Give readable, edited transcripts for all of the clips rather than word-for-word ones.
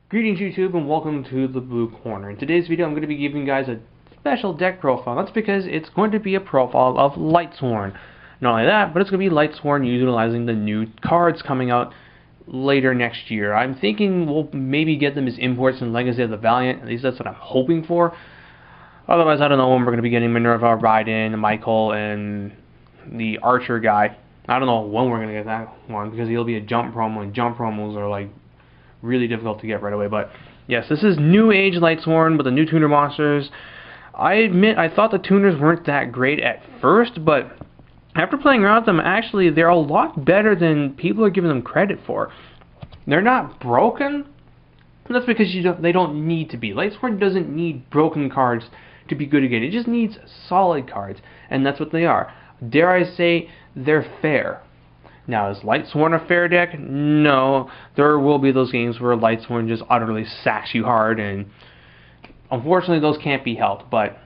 Greetings YouTube and welcome to the Blue Corner. In today's video I'm going to be giving you guys a special deck profile. That's because it's going to be a profile of Lightsworn. Not only that, but it's going to be Lightsworn utilizing the new cards coming out later next year. I'm thinking we'll maybe get them as imports in Legacy of the Valiant. At least that's what I'm hoping for. Otherwise I don't know when we're going to be getting Minerva, Raiden, and Michael, and the Archer guy. I don't know when we're going to get that one because he'll be a jump promo, and jump promos are like really difficult to get right away. But yes, this is New Age Lightsworn with the new tuner monsters. I admit I thought the tuners weren't that great at first, but after playing around with them, actually they're a lot better than people are giving them credit for. They're not broken. That's because they don't need to be. Lightsworn doesn't need broken cards to be good again. It just needs solid cards, and that's what they are. Dare I say, they're fair. Now, is Lightsworn a fair deck? No. There will be those games where Lightsworn just utterly sacks you hard, and unfortunately those can't be helped. But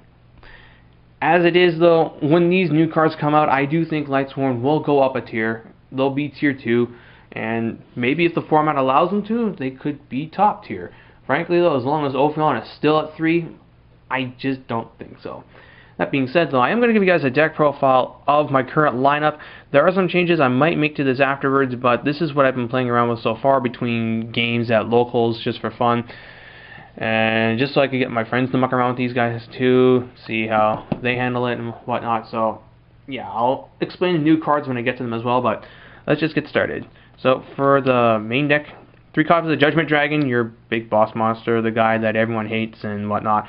as it is, though, when these new cards come out, I do think Lightsworn will go up a tier. They'll be tier 2, and maybe if the format allows them to, they could be top tier. Frankly, though, as long as LVAL is still at 3, I just don't think so. That being said, though, I am going to give you guys a deck profile of my current lineup. There are some changes I might make to this afterwards, but this is what I've been playing around with so far between games at locals just for fun. And just so I could get my friends to muck around with these guys too, see how they handle it and whatnot. So, yeah, I'll explain the new cards when I get to them as well, but let's just get started. So, for the main deck, 3 copies of the Judgment Dragon, your big boss monster, the guy that everyone hates and whatnot.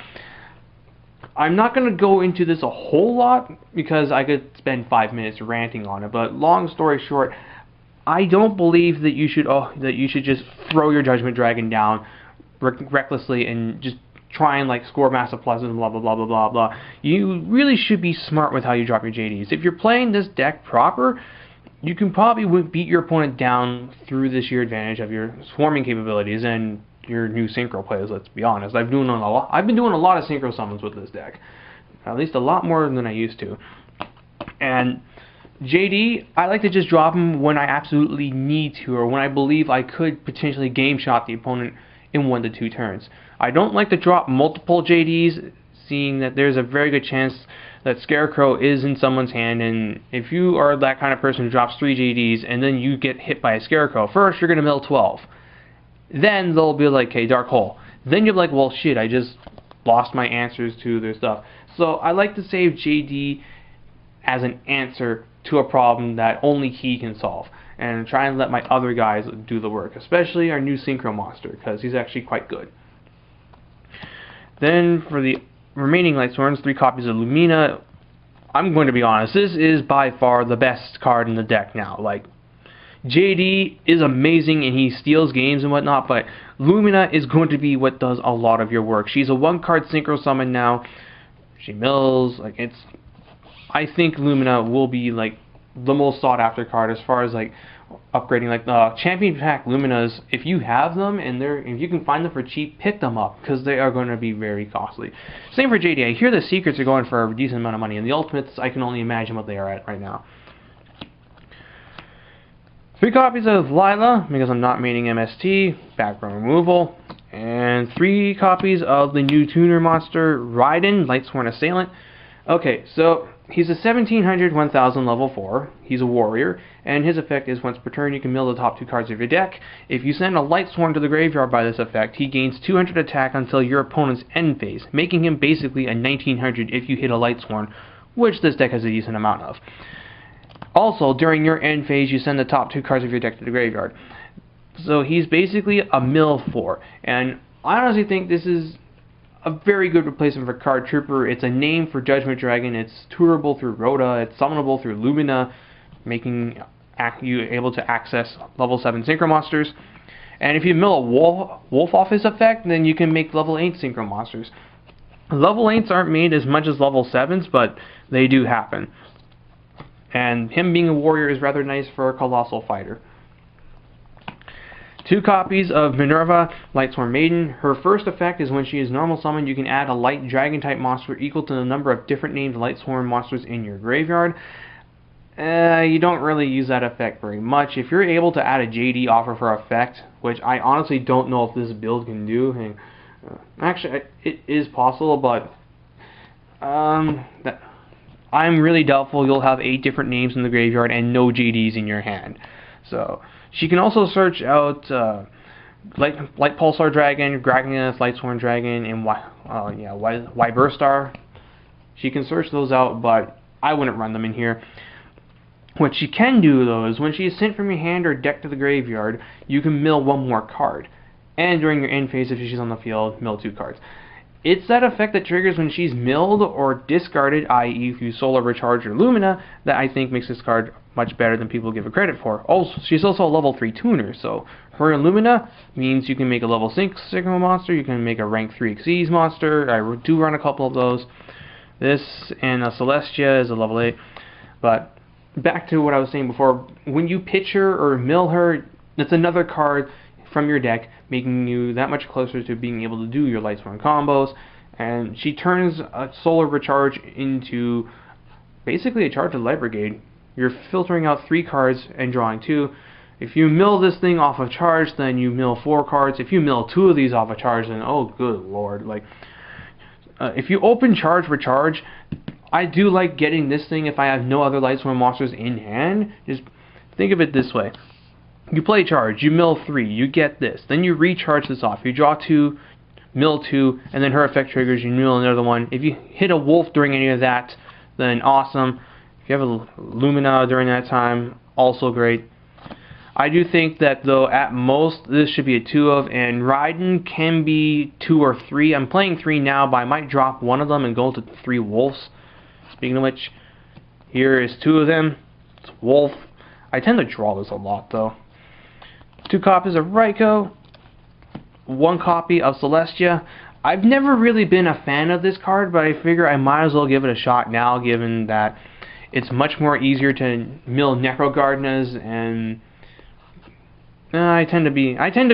I'm not going to go into this a whole lot because I could spend 5 minutes ranting on it, but long story short, I don't believe that you should just throw your Judgment Dragon down recklessly and just try and like score massive pluses and blah blah blah blah blah blah. You really should be smart with how you drop your JDs. If you're playing this deck proper, you can probably beat your opponent down through the sheer advantage of your swarming capabilities and your new synchro plays. Let's be honest. I've been doing a lot of synchro summons with this deck, at least a lot more than I used to. And JD, I like to just drop him when I absolutely need to, or when I believe I could potentially game shot the opponent in 1 to 2 turns. I don't like to drop multiple JDs, seeing that there's a very good chance that Scarecrow is in someone's hand, and if you are that kind of person who drops 3 JDs and then you get hit by a Scarecrow, first you're going to mill 12. Then they'll be like, okay, Dark Hole. Then you're like, well, shit, I just lost my answers to their stuff. So I like to save JD as an answer to a problem that only he can solve, and try and let my other guys do the work, especially our new Synchro Monster, because he's actually quite good. Then for the remaining Lightsworns, 3 copies of Lumina. I'm going to be honest, this is by far the best card in the deck now. Like, JD is amazing and he steals games and whatnot, but Lumina is going to be what does a lot of your work. She's a 1-card synchro summon now. She mills, like, I think Lumina will be like the most sought after card as far as like upgrading. Like the Champion Pack Luminas, if you have them and if you can find them for cheap, pick them up because they are going to be very costly. Same for JD. I hear the secrets are going for a decent amount of money, and the ultimates, I can only imagine what they are at right now. 3 copies of Lila, because I'm not maining MST, background removal, and 3 copies of the new tuner monster, Raiden, Lightsworn Assailant. Okay, so he's a 1700, 1000 level 4, he's a warrior, and his effect is once per turn you can mill the top 2 cards of your deck. If you send a Lightsworn to the graveyard by this effect, he gains 200 attack until your opponent's end phase, making him basically a 1900 if you hit a Lightsworn, which this deck has a decent amount of. Also, during your end phase, you send the top 2 cards of your deck to the graveyard. So he's basically a mill 4. And I honestly think this is a very good replacement for Card Trooper. It's a name for Judgment Dragon. It's tourable through Rhoda. It's summonable through Lumina, making you able to access level 7 Synchro Monsters. And if you mill a wolf off his effect, then you can make level 8 Synchro Monsters. Level 8s aren't made as much as level 7s, but they do happen. And him being a warrior is rather nice for a colossal fighter. 2 copies of Minerva, Lightsworn Maiden. Her first effect is when she is normal summoned, you can add a light dragon type monster equal to the number of different named Lightsworn monsters in your graveyard. You don't really use that effect very much. If you're able to add a JD offer for effect, which I honestly don't know if this build can do, and, actually it is possible, but I'm really doubtful you'll have 8 different names in the graveyard and no JDs in your hand. So she can also search out Light Pulsar Dragon, Gragneth, Lightsworn Dragon, and Wyberstar. She can search those out, but I wouldn't run them in here. What she can do, though, is when she is sent from your hand or deck to the graveyard, you can mill 1 more card. And during your end phase, if she's on the field, mill 2 cards. It's that effect that triggers when she's milled or discarded, i.e. if you Solar Recharge or Lumina, that I think makes this card much better than people give her credit for. Also, she's also a level 3 tuner, so her Lumina means you can make a level 6 Sigma monster, you can make a rank 3 Xyz monster. I do run a couple of those. This and Celestia is a level 8, but back to what I was saying before, when you pitch her or mill her, that's another card from your deck, making you that much closer to being able to do your Lightsworn combos. And she turns a Solar Recharge into basically a charge of Light Brigade. You're filtering out 3 cards and drawing 2. If you mill this thing off of charge, then you mill 4 cards. If you mill 2 of these off of charge, then oh good lord, like if you open charge for charge, I do like getting this thing if I have no other Lightsworn monsters in hand. Just think of it this way. You play charge, you mill 3, you get this. Then you recharge this off. You draw 2, mill 2, and then her effect triggers, you mill another one. If you hit a wolf during any of that, then awesome. If you have a Lumina during that time, also great. I do think that, though, at most, this should be a 2 of, and Raiden can be 2 or 3. I'm playing 3 now, but I might drop one of them and go to 3 wolves. Speaking of which, here is 2 of them. It's Wolf. I tend to draw this a lot, though. 2 copies of Raikou. 1 copy of Celestia. I've never really been a fan of this card, but I figure I might as well give it a shot now, given that it's much more easier to mill Necrogardnas, and I tend to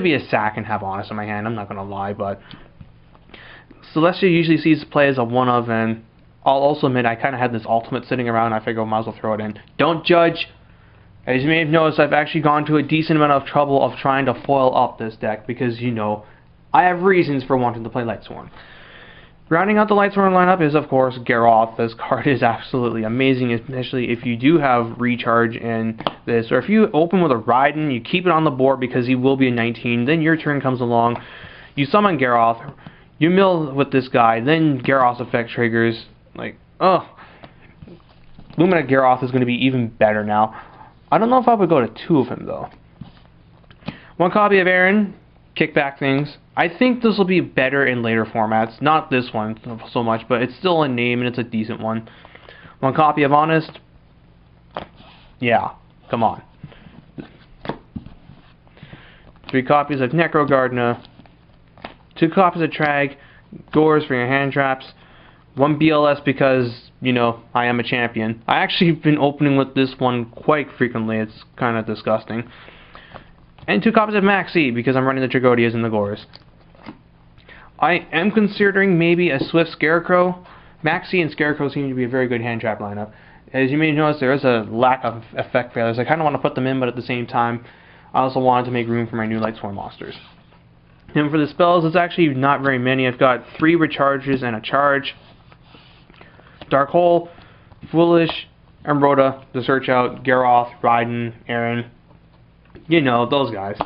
be a sack and have Honest in my hand. I'm not gonna lie, but Celestia usually sees play as a 1 of, and I'll also admit I kind of had this ultimate sitting around. I figured I might as well throw it in. Don't judge. As you may have noticed, I've actually gone to a decent amount of trouble of trying to foil up this deck because, you know, I have reasons for wanting to play Lightsworn. Rounding out the Lightsworn lineup is, of course, Garroth. This card is absolutely amazing, especially if you do have recharge in this. Or if you open with a Raiden, you keep it on the board because he will be a 19. Then your turn comes along. You summon Garroth. You mill with this guy. Then Garroth's effect triggers. Like, oh. Lumina Garroth is going to be even better now. I don't know if I would go to 2 of him, though. 1 copy of Aaron. Kick back things. I think this will be better in later formats. Not this one so much, but it's still a name and it's a decent one. 1 copy of Honest. Yeah, come on. 3 copies of Necrogardna. 2 copies of Trag. Gores for your hand traps. 1 BLS because, you know, I am a champion. I actually have been opening with this one quite frequently. It's kind of disgusting. And 2 copies of Maxi because I'm running the Trigodias and the Gores. I am considering maybe a Swift Scarecrow. Maxi and Scarecrow seem to be a very good hand trap lineup. As you may notice, there is a lack of effect failures. I kind of want to put them in, but at the same time, I also wanted to make room for my new Lightsworn monsters. And for the spells, it's actually not very many. I've got 3 recharges and a charge. Dark Hole, Foolish, and Rhoda to search out Garroth, Raiden, Aaron. You know, those guys.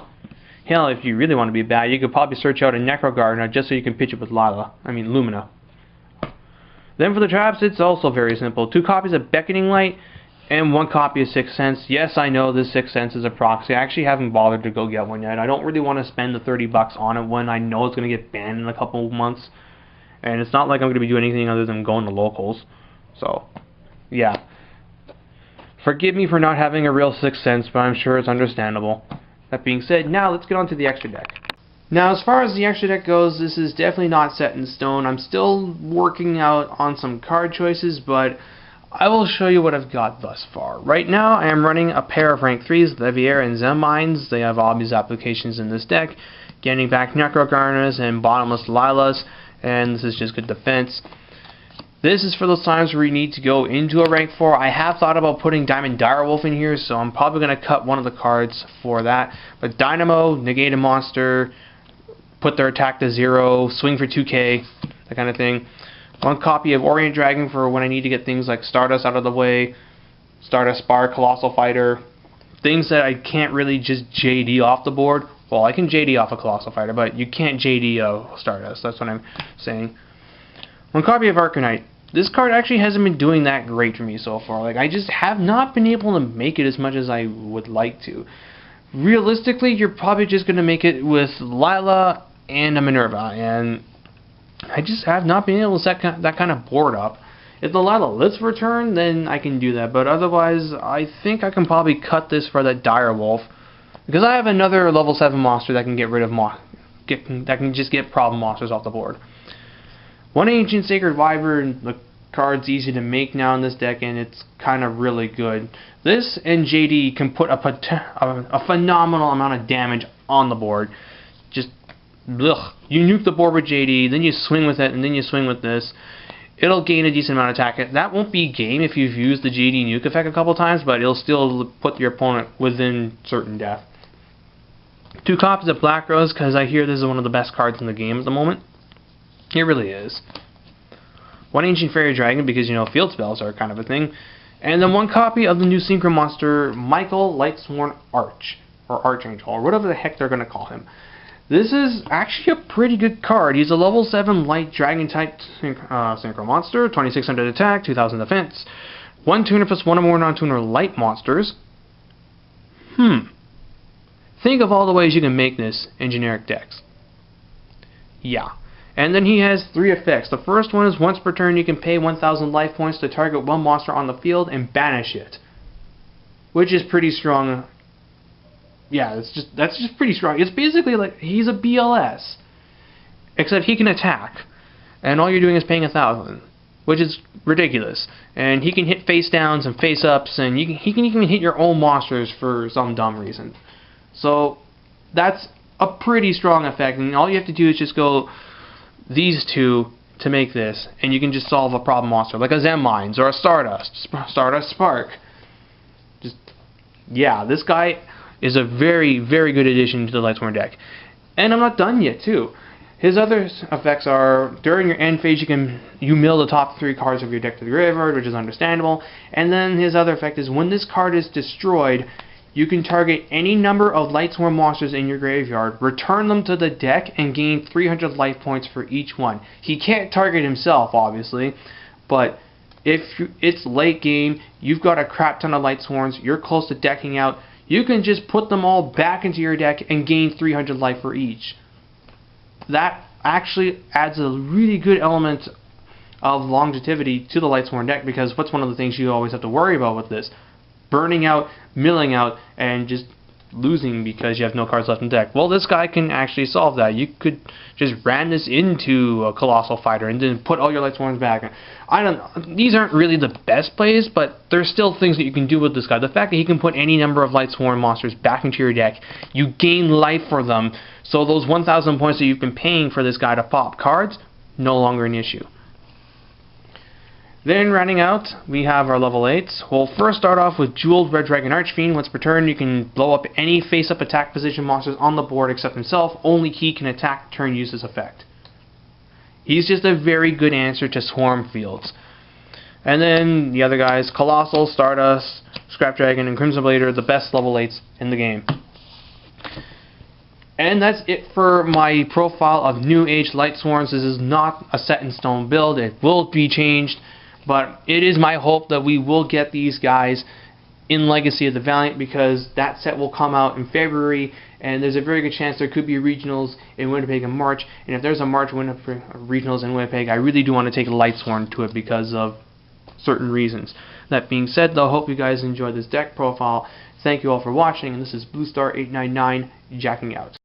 Hell, if you really want to be bad, you could probably search out a Necrogardna just so you can pitch it with Lumina. Then for the traps, it's also very simple. 2 copies of Beckoning Light and 1 copy of Sixth Sense. Yes, I know this Sixth Sense is a proxy. I actually haven't bothered to go get one yet. I don't really want to spend the $30 on it when I know it's going to get banned in a couple of months. And it's not like I'm going to be doing anything other than going to locals. So, yeah. Forgive me for not having a real Sixth Sense, but I'm sure it's understandable. That being said, now let's get on to the extra deck. Now, as far as the extra deck goes, this is definitely not set in stone. I'm still working out on some card choices, but I will show you what I've got thus far. Right now, I am running a pair of rank 3s, LVAL and Zem Mines. They have obvious applications in this deck. Getting back Necrogardnas and Bottomless Lilas, and this is just good defense. This is for those times where you need to go into a rank 4. I have thought about putting Diamond Direwolf in here, so I'm probably going to cut one of the cards for that. But Dynamo, negate a monster, put their attack to 0, swing for 2k, that kind of thing. One copy of Orient Dragon for when I need to get things like Stardust out of the way, Stardust Spark, Colossal Fighter, things that I can't really just JD off the board. Well, I can JD off a Colossal Fighter, but you can't JD a Stardust, that's what I'm saying. One copy of Arcanite. This card actually hasn't been doing that great for me so far. Like, I just have not been able to make it as much as I would like to. Realistically, you're probably just going to make it with Lila and a Minerva, and I just have not been able to set that kind of board up. If the Lila lives return, then I can do that, but otherwise, I think I can probably cut this for that Direwolf, because I have another level 7 monster that can get rid of that can just get problem monsters off the board. One Ancient Sacred Wyvern, the card's easy to make now in this deck, and it's kind of really good. This and JD can put a phenomenal amount of damage on the board. Just, ugh. You nuke the board with JD, then you swing with it, and then you swing with this. It'll gain a decent amount of attack. That won't be game if you've used the JD nuke effect a couple times, but it'll still put your opponent within certain death. 2 copies of Black Rose, because I hear this is one of the best cards in the game at the moment. It really is. 1 Ancient Fairy Dragon, because, you know, field spells are kind of a thing. And then 1 copy of the new Synchro monster, Michael, Lightsworn Arch, or Archangel, or whatever the heck they're going to call him. This is actually a pretty good card. He's a level 7 light dragon type Synchro monster, 2600 attack, 2000 defense, 1 tuner plus 1 or more non-tuner light monsters. Think of all the ways you can make this in generic decks. Yeah. And then he has 3 effects. The first one is once per turn you can pay 1000 life points to target 1 monster on the field and banish it. Which is pretty strong. Yeah, that's just pretty strong. It's basically like he's a BLS. Except he can attack. And all you're doing is paying 1000. Which is ridiculous. And he can hit face downs and face ups, and he can even hit your own monsters for some dumb reason. So that's a pretty strong effect, and all you have to do is just go these 2 to make this, and you can just solve a problem monster like a Zen Mines or a Stardust Spark. Just, yeah, this guy is a very, very good addition to the Lightsworn deck. And I'm not done yet too. His other effects are during your end phase you mill the top 3 cards of your deck to the graveyard, which is understandable. And then his other effect is when this card is destroyed, you can target any number of Lightsworn monsters in your graveyard, return them to the deck, and gain 300 life points for each one. He can't target himself, obviously, but if it's late game, you've got a crap ton of Lightsworns, you're close to decking out, you can just put them all back into your deck and gain 300 life for each. That actually adds a really good element of longevity to the Lightsworn deck, because what's one of the things you always have to worry about with this? Burning out, milling out, and just losing because you have no cards left in the deck. Well, this guy can actually solve that. You could just ram this into a Colossal Fighter and then put all your Lightsworns back. These aren't really the best plays, but there's still things that you can do with this guy. The fact that he can put any number of Lightsworn monsters back into your deck, you gain life for them, so those 1000 points that you've been paying for this guy to pop cards, no longer an issue. Then, rounding out, we have our level 8s. We'll first start off with Jeweled Red Dragon Archfiend. Once per turn, you can blow up any face-up attack position monsters on the board except himself. Only he can attack turn use this effect. He's just a very good answer to Swarm Fields. And then, the other guys, Colossal, Stardust, Scrap Dragon, and Crimson Blade are the best level 8s in the game. And that's it for my profile of New Age Lightsworns. This is not a set-in-stone build. It will be changed. But it is my hope that we will get these guys in Legacy of the Valiant, because that set will come out in February, and there's a very good chance there could be regionals in Winnipeg in March. And if there's a March regionals in Winnipeg, I really do want to take Lightsworn to it because of certain reasons. That being said, though, I hope you guys enjoyed this deck profile. Thank you all for watching, and this is BlueStar899 jacking out.